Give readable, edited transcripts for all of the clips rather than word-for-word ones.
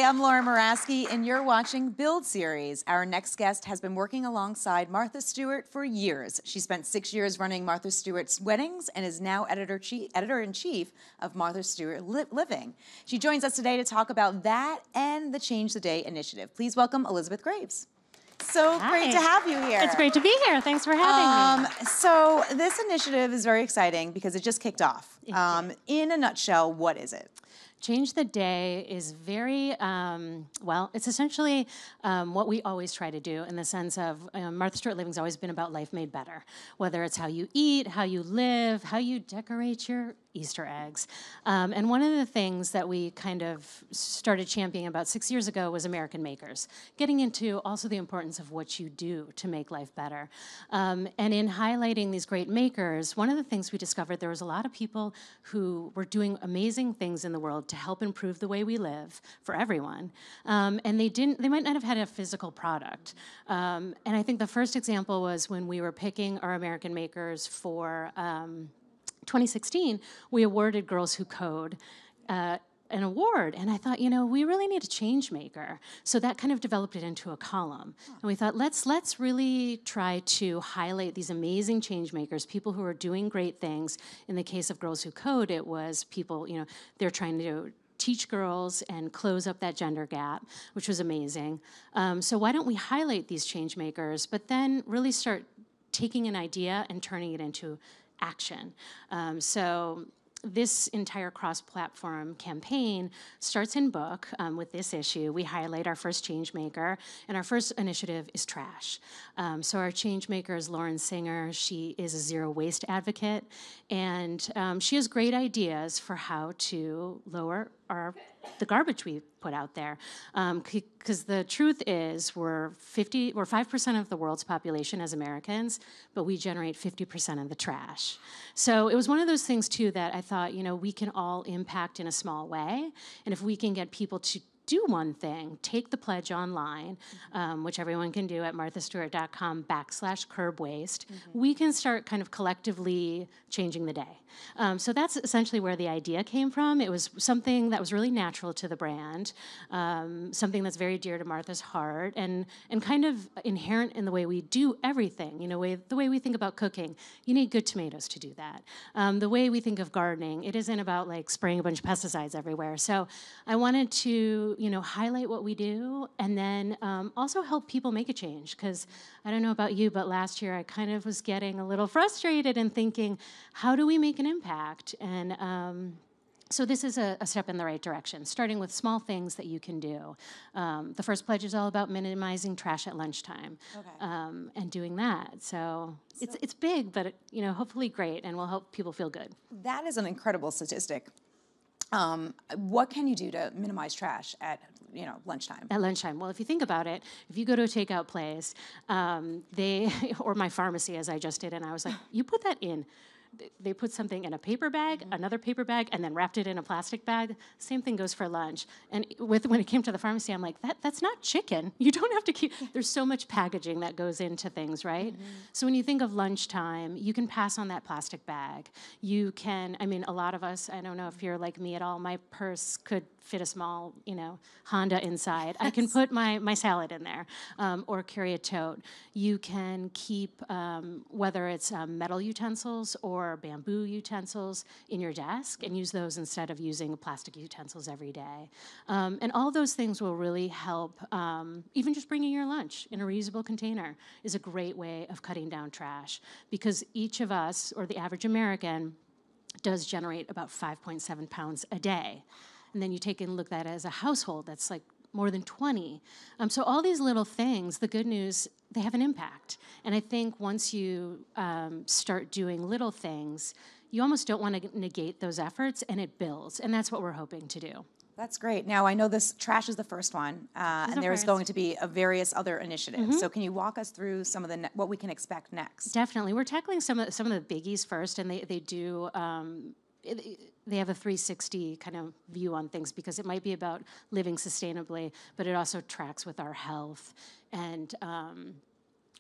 I'm Laura Muraski, and you're watching Build Series. Our next guest has been working alongside Martha Stewart for years. She spent 6 years running Martha Stewart's weddings and is now editor-in-chief of Martha Stewart Living. She joins us today to talk about that and the Change the Day initiative. Please welcome Elizabeth Graves. So Hi. great to have you here. It's great to be here. Thanks for having me. So this initiative is very exciting because it just kicked off. In a nutshell, what is it? Change the Day is very, well, it's essentially what we always try to do in the sense of Martha Stewart Living's always been about life made better, whether it's how you eat, how you live, how you decorate your Easter eggs. And one of the things that we kind of started championing about 6 years ago was American makers, getting into also the importance of what you do to make life better. And in highlighting these great makers, one of the things we discovered, there was a lot of people who were doing amazing things in the world to help improve the way we live for everyone. And they might not have had a physical product. And I think the first example was when we were picking our American makers for 2016, we awarded Girls Who Code an award, and I thought, you know, we really need a change maker. So that kind of developed it into a column. And we thought, let's really try to highlight these amazing change makers, people who are doing great things. In the case of Girls Who Code, it was people, you know, they're trying to teach girls and close up that gender gap, which was amazing. So why don't we highlight these change makers, but then really start taking an idea and turning it into action. So this entire cross-platform campaign starts in book with this issue. We highlight our first change maker, and our first initiative is trash. So our change maker is Lauren Singer. She is a zero waste advocate, and she has great ideas for how to lower the garbage we put out there. Because the truth is we're 5% of the world's population as Americans, but we generate 50% of the trash. So it was one of those things too that I thought, you know, we can all impact in a small way. And if we can get people to do one thing, take the pledge online, which everyone can do at marthastewart.com/curbwaste, we can start kind of collectively changing the day. So that's essentially where the idea came from. It was something that was really natural to the brand, something that's very dear to Martha's heart, and kind of inherent in the way we do everything. You know, the way we think about cooking, you need good tomatoes to do that. The way we think of gardening, it isn't about like spraying a bunch of pesticides everywhere. So I wanted to, you know, highlight what we do, and then also help people make a change. Because I don't know about you, but last year I kind of was getting a little frustrated and thinking, how do we make an impact? And so this is a step in the right direction, starting with small things that you can do. The first pledge is all about minimizing trash at lunchtime, and doing that. So it's big, but you know, hopefully great, and will help people feel good. That is an incredible statistic. What can you do to minimize trash at, you know, lunchtime? At lunchtime. Well, if you think about it, if you go to a takeout place, or my pharmacy, as I just did, and I was like, you put that in. They put something in a paper bag, another paper bag, and then wrapped it in a plastic bag. Same thing goes for lunch. And when it came to the pharmacy, I'm like, that's not chicken. You don't have to keep, there's so much packaging that goes into things, right? So when you think of lunchtime, you can pass on that plastic bag. You can, I mean, a lot of us, I don't know if you're like me at all, my purse could fit a small, you know, Honda inside. I can put my salad in there, or carry a tote. You can keep, whether it's metal utensils or bamboo utensils in your desk, and use those instead of using plastic utensils every day. And all those things will really help. Even just bringing your lunch in a reusable container is a great way of cutting down trash, because each of us, or the average American, does generate about 5.7 pounds a day. And then you take and look at that as a household, that's like more than 20. So all these little things, the good news, they have an impact. And I think once you start doing little things, you almost don't want to negate those efforts, and it builds. And that's what we're hoping to do. That's great. Now, I know this trash is the first one, and there's going to be various other initiatives. So can you walk us through some of what we can expect next? Definitely. We're tackling some of the biggies first, and they do... they have a 360 kind of view on things, because it might be about living sustainably, but it also tracks with our health and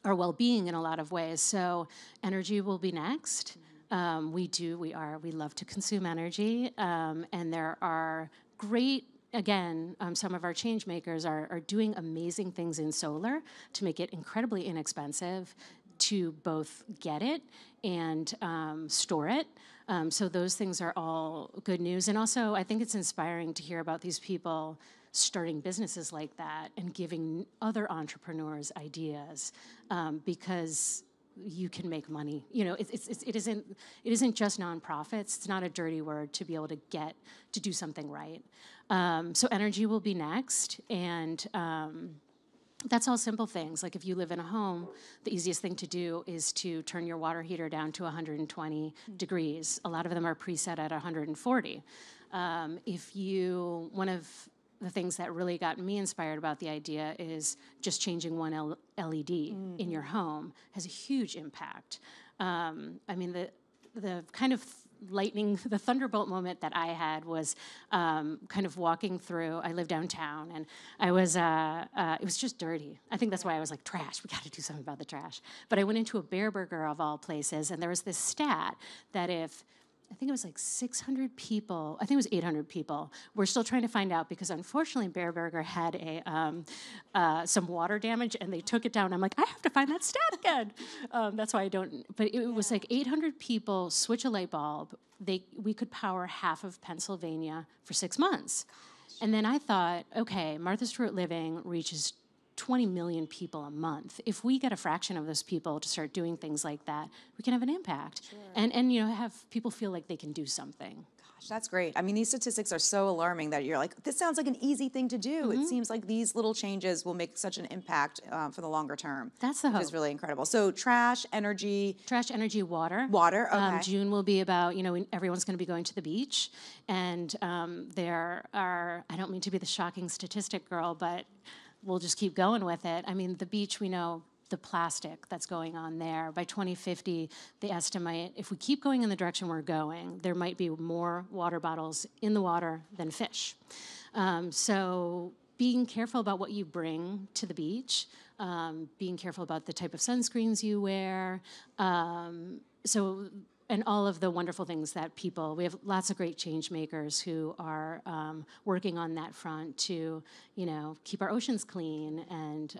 our well-being in a lot of ways. So energy will be next. We love to consume energy, and there are great again, some of our change makers are doing amazing things in solar to make it incredibly inexpensive to both get it and store it. So those things are all good news. And also, I think it's inspiring to hear about these people starting businesses like that and giving other entrepreneurs ideas, because you can make money. You know, it isn't just nonprofits. It's not a dirty word to be able to get to do something right. So energy will be next, and that's all simple things. Like if you live in a home, the easiest thing to do is to turn your water heater down to 120 degrees. A lot of them are preset at 140. One of the things that really got me inspired about the idea is just changing one LED in your home has a huge impact. I mean, the kind of the thunderbolt moment that I had was kind of walking through. I live downtown, and I was, it was just dirty. I think that's why I was like, trash, we got to do something about the trash. But I went into a Bear Burger of all places, and there was this stat that if I think it was like 600 people, I think it was 800 people. We're still trying to find out because unfortunately Bear Burger had some water damage and they took it down. I'm like, I have to find that stat again. That's why I don't, but it was like 800 people switch a light bulb. We could power half of Pennsylvania for 6 months. Gosh. And then I thought, okay, Martha Stewart Living reaches 20 million people a month. If we get a fraction of those people to start doing things like that, we can have an impact. Sure. And you know, have people feel like they can do something. Gosh, that's great. I mean, these statistics are so alarming that you're like, this sounds like an easy thing to do. It seems like these little changes will make such an impact for the longer term. That's the hope. Which is really incredible. So trash, energy, water. Water, okay. June will be about, you know, everyone's going to be going to the beach. And there are, I don't mean to be the shocking statistic girl, but we'll just keep going with it. I mean, the beach, we know the plastic that's going on there. By 2050, they estimate if we keep going in the direction we're going, there might be more water bottles in the water than fish. So being careful about what you bring to the beach, being careful about the type of sunscreens you wear, and all of the wonderful things that we have lots of great change makers who are working on that front to, you know, keep our oceans clean and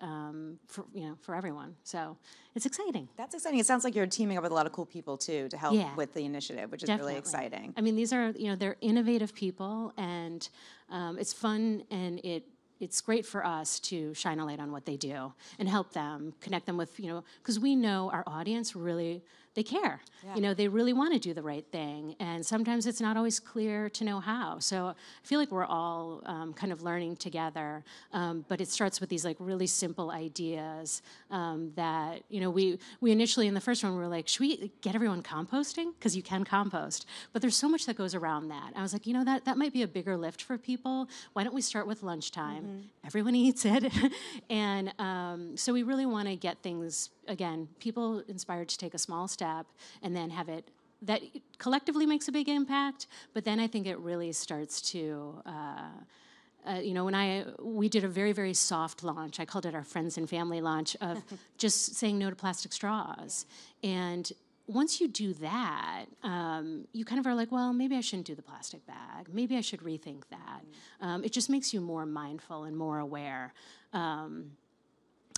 for everyone. So it's exciting. That's exciting. It sounds like you're teaming up with a lot of cool people too to help with the initiative, which is really exciting. I mean, these are, you know, they're innovative people, and it's fun, and it's great for us to shine a light on what they do and help them, connect them with, you know, because we know our audience really, they care. Yeah. You know, they really want to do the right thing. And sometimes it's not always clear to know how. So I feel like we're all kind of learning together. But it starts with these like really simple ideas that, you know, we initially in the first one, we were like, should we get everyone composting? Because you can compost. But there's so much that goes around that. I was like, you know, that might be a bigger lift for people. Why don't we start with lunchtime? Everyone eats it. And so we really want to get things, again, people inspired to take a small step and then have it, that collectively makes a big impact, but then I think it really starts to, you know, we did a very, very soft launch. I called it our friends and family launch of just saying no to plastic straws. And once you do that, you kind of are like, well, maybe I shouldn't do the plastic bag. Maybe I should rethink that. It just makes you more mindful and more aware.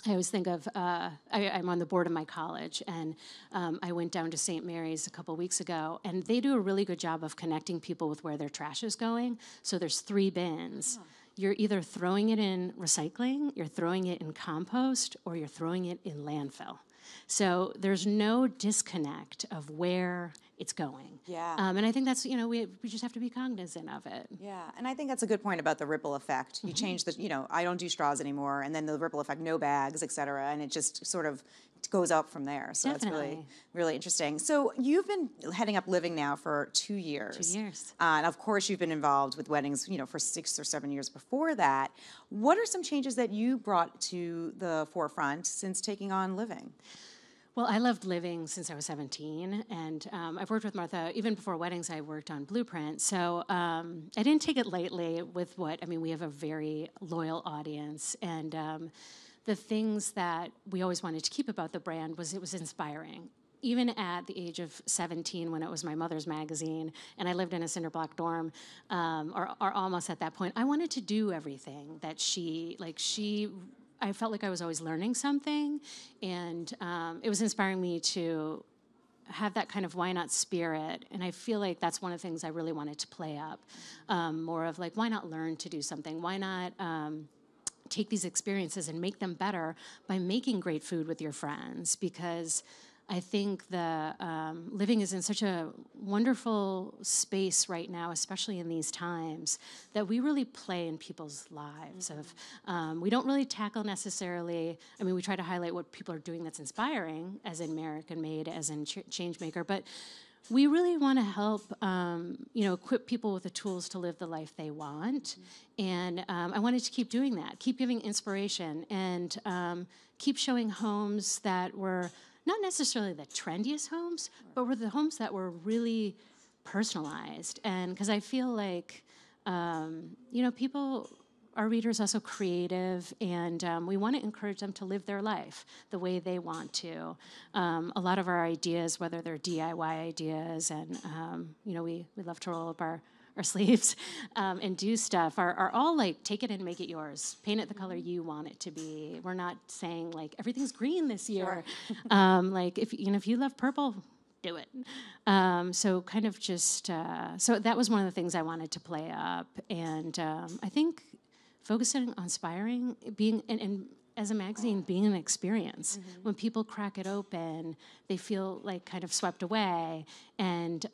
I always think of, I'm on the board of my college, and I went down to St. Mary's a couple weeks ago, and they do a really good job of connecting people with where their trash is going. So there's 3 bins. Oh. You're either throwing it in recycling, you're throwing it in compost, or you're throwing it in landfill. So there's no disconnect of where it's going. Yeah. And I think that's, you know, we just have to be cognizant of it. Yeah, and I think that's a good point about the ripple effect. You change the, you know, I don't do straws anymore, and then the ripple effect, no bags, et cetera, and it just sort of goes up from there. So Definitely. That's really, really interesting. So you've been heading up Living now for 2 years. 2 years. And of course you've been involved with weddings, you know, for 6 or 7 years before that. What are some changes that you brought to the forefront since taking on Living? Well, I loved Living since I was 17, and I've worked with Martha, even before weddings, I worked on Blueprint, so I didn't take it lightly with we have a very loyal audience, and the things that we always wanted to keep about the brand was it was inspiring. even at the age of 17, when it was my mother's magazine, and I lived in a cinder block dorm, or almost at that point, I wanted to do everything that I felt like I was always learning something, and it was inspiring me to have that kind of why not spirit, and I feel like that's one of the things I really wanted to play up, more of like, why not learn to do something? Why not take these experiences and make them better by making great food with your friends? Because I think the living is in such a wonderful space right now, especially in these times, that we really play in people's lives. We don't really tackle necessarily, I mean, we try to highlight what people are doing that's inspiring, as in American Made, as in Changemaker, but we really want to help, equip people with the tools to live the life they want. And I wanted to keep doing that, keep giving inspiration, and keep showing homes that were not necessarily the trendiest homes, but were the homes that were really personalized. And because I feel like, our readers are also creative, and we want to encourage them to live their life the way they want to. A lot of our ideas, whether they're DIY ideas, and we love to roll up our sleeves and do stuff, are all like, take it and make it yours. Paint it the color you want it to be. We're not saying like everything's green this year. Sure. Like if you love purple, do it. So kind of just so that was one of the things I wanted to play up, and I think focusing on inspiring, being and as a magazine, being an experience. When people crack it open, they feel like kind of swept away, and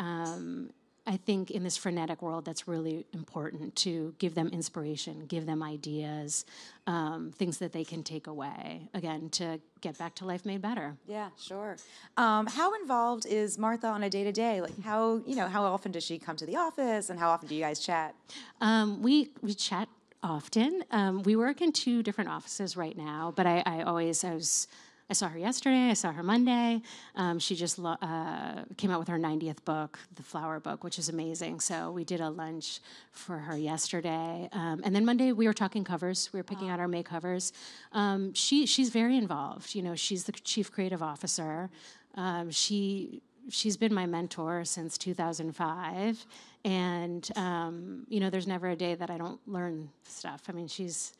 I think in this frenetic world, that's really important to give them inspiration, give them ideas, things that they can take away, again, to get back to life made better. Yeah, sure. How involved is Martha on a day-to-day? Like how often does she come to the office, and how often do you guys chat? We chat often. We work in 2 different offices right now, but I saw her yesterday. I saw her Monday. She just came out with her 90th book, The Flower Book, which is amazing. So we did a lunch for her yesterday. And then Monday we were talking covers. We were picking out our May covers. She's very involved. She's the chief creative officer. She's been my mentor since 2005. And, there's never a day that I don't learn stuff. I mean, she's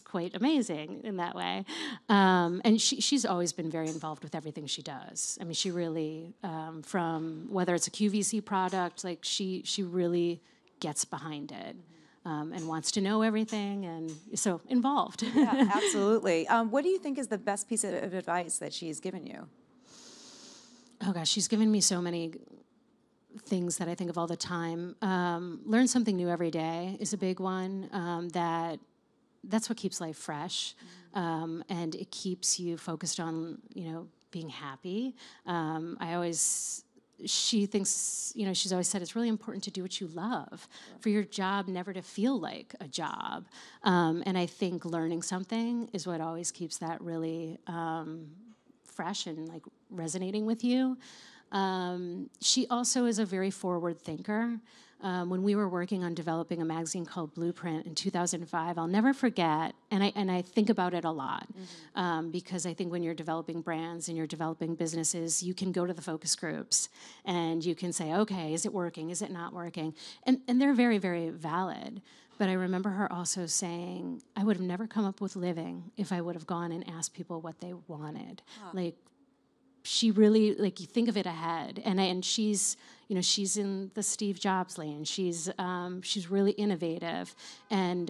quite amazing in that way. And she's always been very involved with everything she does. I mean, she really, from whether it's a QVC product, like she really gets behind it and wants to know everything, and so involved. Yeah, absolutely. What do you think is the best piece of advice that she's given you? Oh gosh, she's given me so many things that I think of all the time. Learn something new every day is a big one. That's what keeps life fresh, and it keeps you focused on, being happy. She thinks, she's always said it's really important to do what you love, for your job never to feel like a job. And I think learning something is what always keeps that really fresh and like resonating with you. She also is a very forward thinker. When we were working on developing a magazine called Blueprint in 2005, I'll never forget, and I think about it a lot, because I think when you're developing brands and you're developing businesses, you can go to the focus groups and you can say, okay, is it working? Is it not working? And they're very, very valid. But I remember her also saying, I would have never come up with living if I would have gone and asked people what they wanted. Like, she really, like, you think of it ahead, and she's, she's in the Steve Jobs lane. She's really innovative, and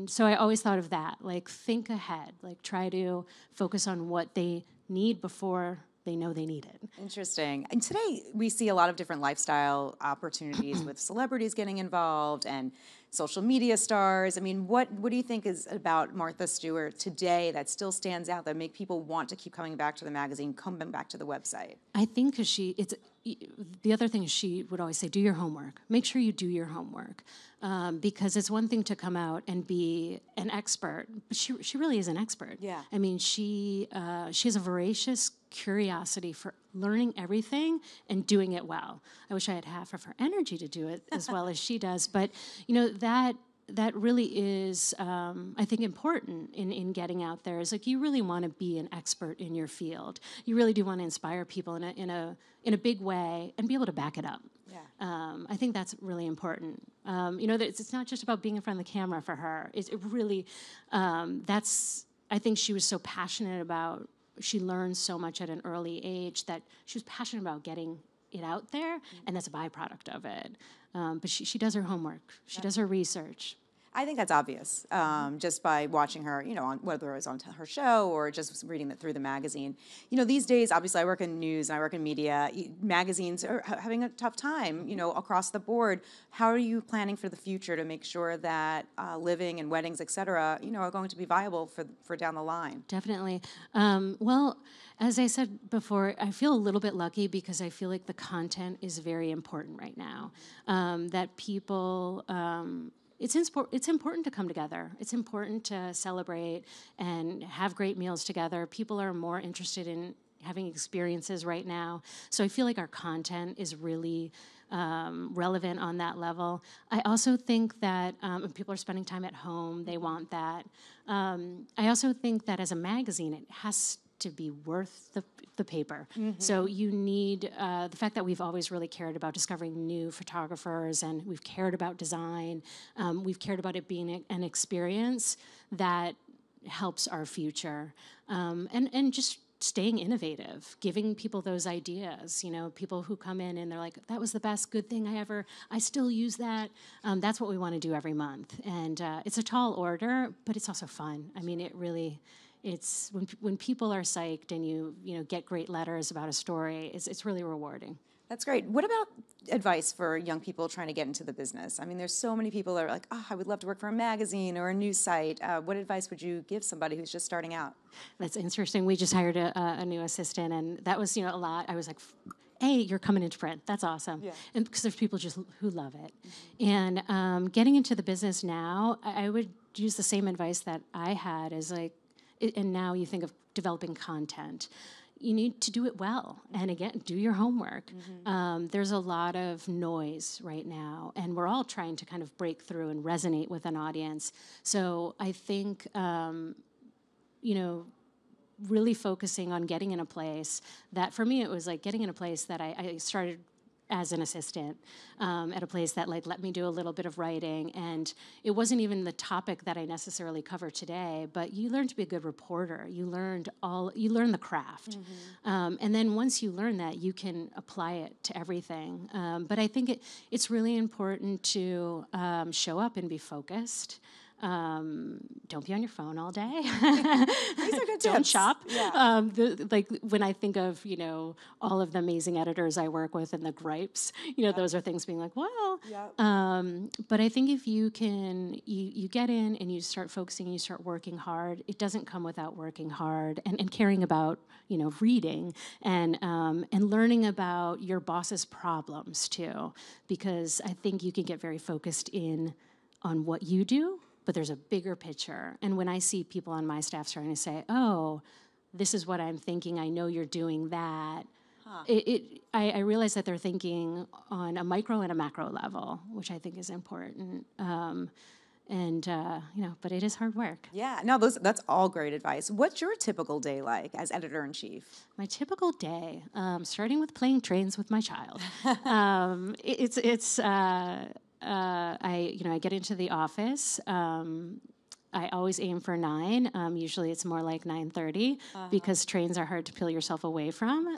so I always thought of that, like, think ahead, like, try to focus on what they need before they know they need it. Interesting. And today we see a lot of different lifestyle opportunities with celebrities getting involved and social media stars. I mean, what do you think is about Martha Stewart today that still stands out, that make people want to keep coming back to the magazine, coming back to the website? I think the other thing is she would always say, do your homework. Make sure you do your homework. Because it's one thing to come out and be an expert, but she really is an expert. Yeah. I mean, she has a voracious curiosity for learning everything and doing it well. I wish I had half of her energy to do it as well as she does, but that really is, I think, important in getting out there. Is like you really want to be an expert in your field. You really do want to inspire people in a big way and be able to back it up. Yeah. I think that's really important. That it's not just about being in front of the camera for her. It really, I think she was so passionate about, she learned so much at an early age that she was passionate about getting it out there, and that's a byproduct of it. But she does her homework. She does her research. I think that's obvious, just by watching her, on whether it was on her show or just reading it through the magazine. These days, obviously, I work in news and I work in media. Magazines are having a tough time, across the board. How are you planning for the future to make sure that living and weddings, et cetera, are going to be viable for down the line? Definitely. Well, as I said before, I feel a little bit lucky because I feel like the content is very important right now. That people... It's important to come together. It's important to celebrate and have great meals together. People are more interested in having experiences right now. So I feel like our content is really relevant on that level. I also think that people are spending time at home. They want that. I also think that as a magazine, it has to be worth the paper. Mm-hmm. So you need, the fact that we've always really cared about discovering new photographers, and we've cared about design, we've cared about it being an experience that helps our future. And just staying innovative, giving people those ideas, people who come in and they're like, that was the best good thing I still use that. That's what we want to do every month. And it's a tall order, but it's also fun. I mean, it really... It's when people are psyched and you get great letters about a story, it's really rewarding. That's great. What about advice for young people trying to get into the business? I mean, there's so many people that are like, I would love to work for a magazine or a news site. What advice would you give somebody who's just starting out? That's interesting. We just hired a new assistant, and that was a lot. I was like, hey, you're coming into print. That's awesome. Yeah. And because there's people just who love it. Mm-hmm. And getting into the business now, I would use the same advice that I had as like, and now you think of developing content, you need to do it well. And again, do your homework. Mm-hmm. There's a lot of noise right now, and we're all trying to kind of break through and resonate with an audience. So I think, really focusing on getting in a place that, for me, it was like getting in a place that I started as an assistant at a place that let me do a little bit of writing, and it wasn't even the topic that I necessarily cover today, but you learn to be a good reporter. You learn the craft. Mm-hmm. And then once you learn that, you can apply it to everything. But I think it's really important to show up and be focused. Don't be on your phone all day. These are good tips. Don't shop. Yeah. When I think of, all of the amazing editors I work with and the gripes, those are things being like, well, but I think if you can, you get in and you start focusing and you start working hard, it doesn't come without working hard and caring about, reading and learning about your boss's problems too, because I think you can get very focused on what you do, but there's a bigger picture. And when I see people on my staff starting to say, oh, this is what I'm thinking, I know you're doing that, I realize that they're thinking on a micro and a macro level, which I think is important. But it is hard work. Yeah, no, that's all great advice. What's your typical day like as editor-in-chief? My typical day, starting with playing trains with my child. I get into the office. I always aim for 9. Usually it's more like 9:30 because trains are hard to peel yourself away from.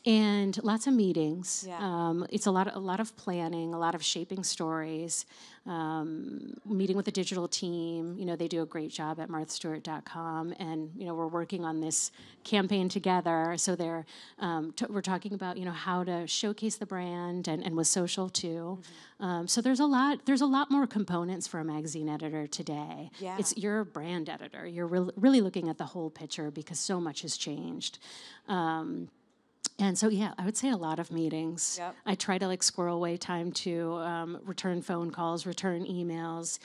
And lots of meetings. Yeah. It's a lot of planning, a lot of shaping stories. Meeting with the digital team. They do a great job at marthastewart.com, and we're working on this campaign together. So we're talking about how to showcase the brand and with social too. Mm-hmm. So there's a lot more components for a magazine editor today. Yeah. You're a brand editor. You're really looking at the whole picture because so much has changed. And so, I would say a lot of meetings. Yep. I try to squirrel away time to return phone calls, return emails,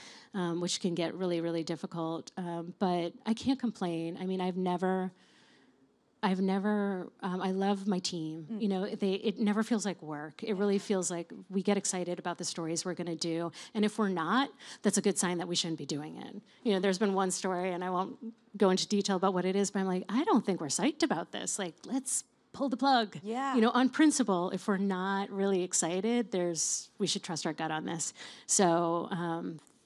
which can get really, really difficult. But I can't complain. I mean, I've never I've never, I love my team. You know, it never feels like work. It really feels like we get excited about the stories we're going to do. And if we're not, that's a good sign that we shouldn't be doing it. You know, there's been one story, and I won't go into detail about what it is, but I'm like, I don't think we're psyched about this. Like, let's pull the plug. Yeah. You know, on principle, if we're not really excited, we should trust our gut on this. So,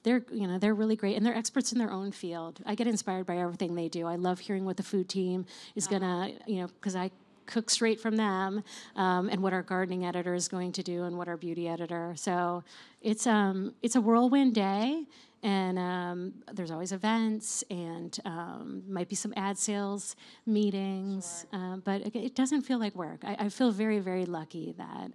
they're really great, and they're experts in their own field. I get inspired by everything they do. I love hearing what the food team is gonna, because I cook straight from them, and what our gardening editor is going to do, and what our beauty editor. So it's a whirlwind day, and there's always events, and might be some ad sales meetings, but it doesn't feel like work. I feel very, very lucky that.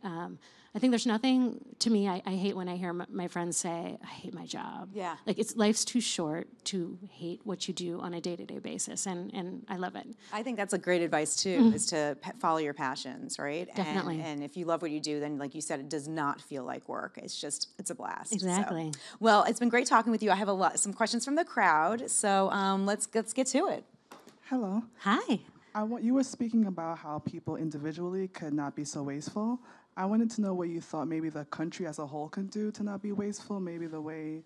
I think there's nothing, to me, I hate when I hear my friends say, I hate my job. Yeah. Like, life's too short to hate what you do on a day-to-day basis, and I love it. I think that's a great advice, too, is to follow your passions, right? Definitely. And if you love what you do, then, like you said, it does not feel like work. It's a blast. Exactly. So, well, it's been great talking with you. I have some questions from the crowd, so let's get to it. Hello. Hi. You were speaking about how people individually could not be so wasteful. I wanted to know what you thought maybe the country as a whole can do to not be wasteful, maybe the way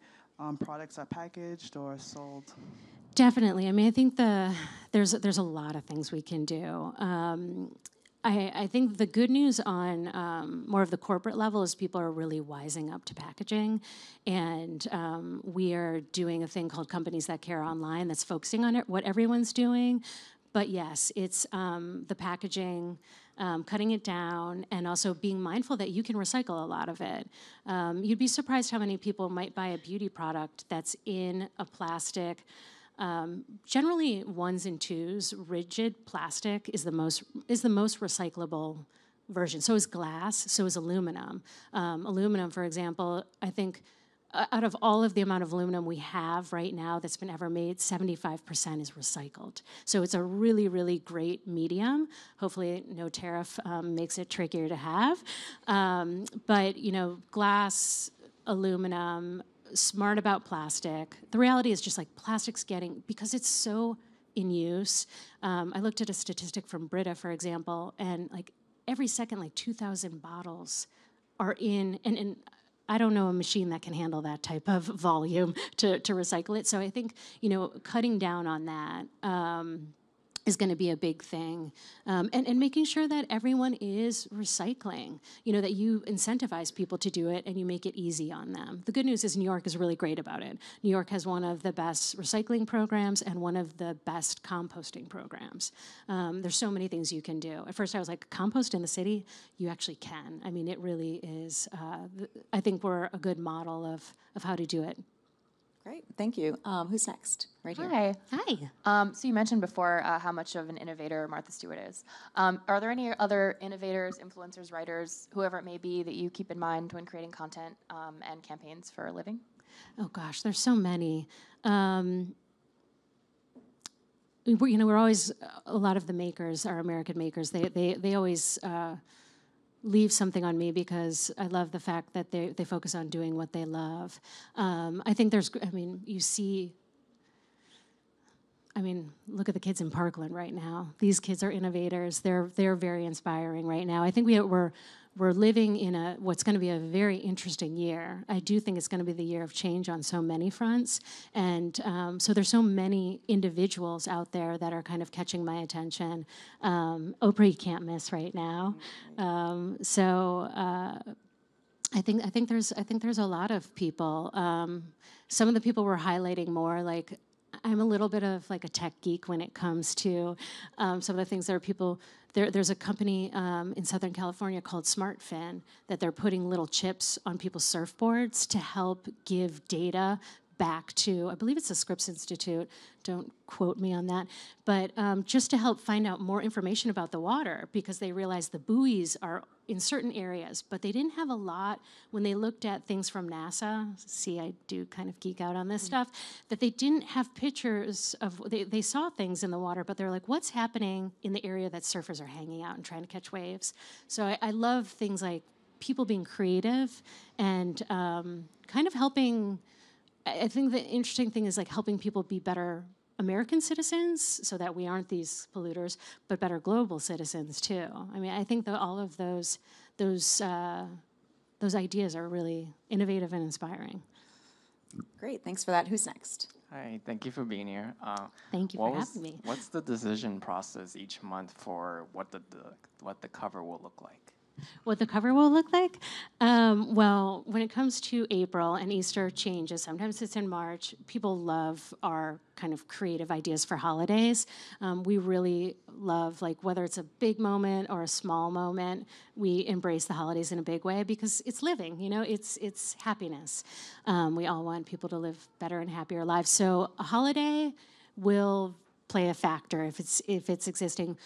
products are packaged or sold. Definitely. I mean, I think there's a lot of things we can do. I think the good news on more of the corporate level is people are really wising up to packaging, and we are doing a thing called Companies That Care Online that's focusing on what everyone's doing. But yes, it's the packaging, cutting it down, and also being mindful that you can recycle a lot of it. You'd be surprised how many people might buy a beauty product that's in a plastic. Generally, ones and twos, rigid plastic is the most recyclable version. So is glass. So is aluminum. Aluminum, for example, I think. Out of all of the amount of aluminum we have right now that's been ever made, 75% is recycled. So it's a really, really great medium. Hopefully no tariff makes it trickier to have. But, glass, aluminum, smart about plastic. The reality is just like plastic's because it's so in use. I looked at a statistic from Brita, for example, and like every second, like 2,000 bottles are in, and I don't know a machine that can handle that type of volume to recycle it. So I think, cutting down on that is going to be a big thing. And making sure that everyone is recycling, that you incentivize people to do it and you make it easy on them. The good news is New York is really great about it. New York has one of the best recycling programs and one of the best composting programs. There's so many things you can do. At first I was like, compost in the city? You actually can. I mean, it really is. I think we're a good model of how to do it. Great, thank you. Who's next? Right here. Hi. Hi. So you mentioned before how much of an innovator Martha Stewart is. Are there any other innovators, influencers, writers, whoever it may be, that you keep in mind when creating content and campaigns for a living? Oh gosh, there's so many. We're always, a lot of the makers are American makers. They always leave something on me because I love the fact that they focus on doing what they love. I think look at the kids in Parkland right now. These kids are innovators. They're very inspiring right now. I think we're living in what's going to be a very interesting year. I do think it's going to be the year of change on so many fronts. And so there's so many individuals out there that are kind of catching my attention. Oprah, you can't miss right now. I think there's a lot of people. Some of the people we're highlighting more, like I'm a little bit of like a tech geek when it comes to some of the things that are people. There's a company in Southern California called SmartFin that they're putting little chips on people's surfboards to help give data back to, I believe it's the Scripps Institute, don't quote me on that, but just to help find out more information about the water, because they realized the buoys are in certain areas, but they didn't have a lot when they looked at things from NASA. See, I do kind of geek out on this stuff, that they didn't have pictures of, they saw things in the water, but they're like, what's happening in the area that surfers are hanging out and trying to catch waves? So I love things like people being creative and kind of helping. I think the interesting thing is like helping people be better American citizens so that we aren't these polluters, but better global citizens too. I mean, I think that all of those ideas are really innovative and inspiring. Great, thanks for that. Who's next? Hi, thank you for being here. Thank you for having me. What's the decision process each month for what the cover will look like? What the cover will look like? Well, when it comes to April and Easter changes, sometimes it's in March, people love our kind of creative ideas for holidays. We really love, like, whether it's a big moment or a small moment, we embrace the holidays in a big way because it's living, you know, it's happiness. We all want people to live better and happier lives. So a holiday will play a factor if it's existing.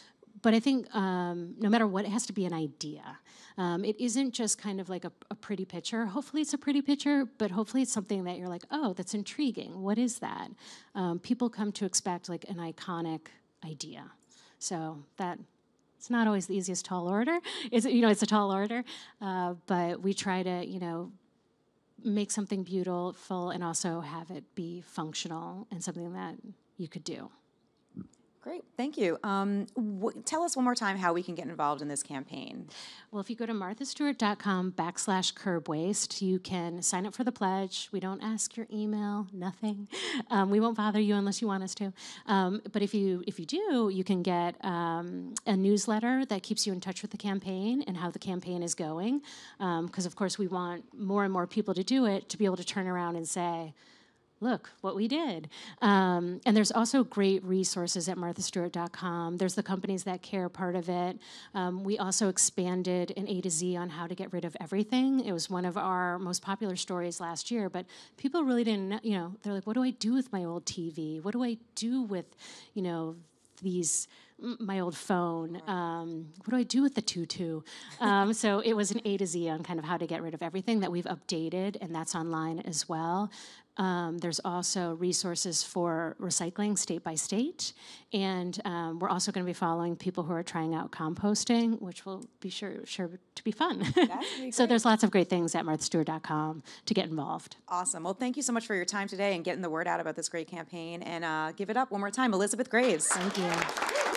But I think no matter what, it has to be an idea. It isn't just kind of like a pretty picture. Hopefully it's a pretty picture, but hopefully it's something that you're like, oh, that's intriguing. What is that? People come to expect like an iconic idea. So it's not always the easiest tall order. It's a tall order, but we try to, make something beautiful and also have it be functional and something that you could do. Great, thank you. Tell us one more time how we can get involved in this campaign. Well, if you go to marthastewart.com/curb waste, you can sign up for the pledge. We don't ask your email, nothing. We won't bother you unless you want us to. But if you do, you can get a newsletter that keeps you in touch with the campaign and how the campaign is going. Because, of course, we want more and more people to do it, to be able to turn around and say, look what we did. And there's also great resources at marthastewart.com. There's the Companies That Care part of it. We also expanded an A to Z on how to get rid of everything. It was one of our most popular stories last year, but people really didn't know, they're like, what do I do with my old TV? What do I do with, my old phone? What do I do with the tutu? So it was an A to Z on kind of how to get rid of everything that we've updated, and that's online as well. There's also resources for recycling state by state, and we're also going to be following people who are trying out composting, which will be sure to be fun. So there's lots of great things at marthastewart.com to get involved. Awesome. Well, thank you so much for your time today and getting the word out about this great campaign. And give it up one more time, Elizabeth Graves. Thank you.